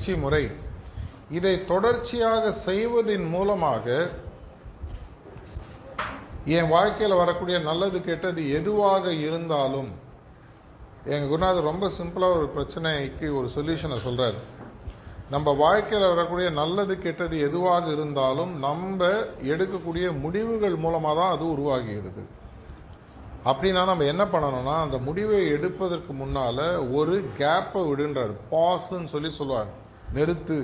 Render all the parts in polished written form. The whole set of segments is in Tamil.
பயிற்சி முறை. இதை தொடர்ச்சியாக செய்வதின் மூலமாக என் வாழ்க்கையில் வரக்கூடிய நல்லது கெட்டது எதுவாக இருந்தாலும், எங்கள் குருநாதர் ரொம்ப சிம்பிளாக ஒரு பிரச்சனைக்கு ஒரு சொல்யூஷனை சொல்கிறார். நம்ம வாழ்க்கையில் வரக்கூடிய நல்லது கெட்டது எதுவாக இருந்தாலும் நம்ம எடுக்கக்கூடிய முடிவுகள் மூலமாக தான் அது உருவாகிறது. அப்படின்னா நம்ம என்ன பண்ணணும்னா, அந்த முடிவை எடுப்பதற்கு முன்னால் ஒரு கேப்பை விடுன்றார். பாஸ்ன்னு சொல்லுவார். நிறுத்து.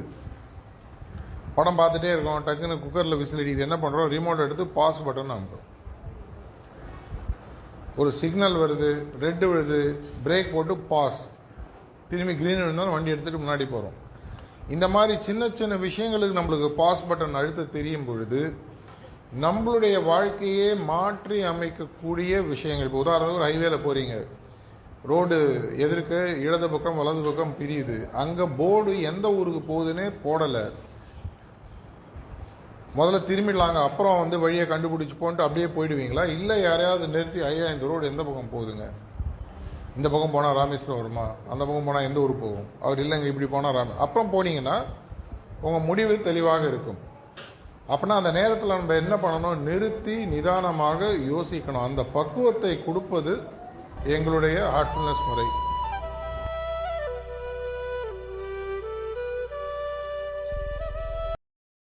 படம் பார்த்துட்டே இருக்கோம், டக்குன்னு குக்கரில் விசில் அடிக்குது, என்ன பண்ணுறோம், ரிமோட் எடுத்து பாஸ் பட்டன் அமுக்கும். ஒரு சிக்னல் வருது, ரெட் விழுது, பிரேக் போட்டு பாஸ், திரும்பி கிரீன் விழுந்தாலும் வண்டி எடுத்துகிட்டு முன்னாடி போகிறோம். இந்த மாதிரி சின்ன சின்ன விஷயங்களுக்கு நம்மளுக்கு பாஸ் பட்டன் அழுத்த தெரியும் பொழுது நம்மளுடைய வாழ்க்கையே மாற்றி அமைக்கக்கூடிய விஷயங்கள். இப்போ உதாரணத்துக்கு ஒரு ஹைவேல போகிறீங்க, ரோடு எதிர்க்க இடது பக்கம் வலது பக்கம் பிரியுது, அங்கே போர்டு எந்த ஊருக்கு போகுதுன்னே போடலை. முதல்ல திரும்பிடலாங்க, அப்புறம் வழியை கண்டுபிடிச்சி போன்ட்டு அப்படியே போயிடுவீங்களா? இல்லை, யாரையாவது நிறுத்தி, ஐயா இந்த ரோடு எந்த பக்கம் போகுதுங்க, இந்த பக்கம் போனால் ராமேஸ்வரம் வருமா, அந்த பக்கம் போனால் எந்த ஊர் போகும்? அவர் இல்லைங்க இப்படி போனால் அப்புறம் போனீங்கன்னா உங்கள் முடிவு தெளிவாக இருக்கும். அப்படின்னா அந்த நேரத்தில் நம்ம என்ன பண்ணணும், நிறுத்தி நிதானமாக யோசிக்கணும். அந்த பக்குவத்தை கொடுப்பது எங்களுடைய ஹார்ட்ஃபுல்னஸ் முறை.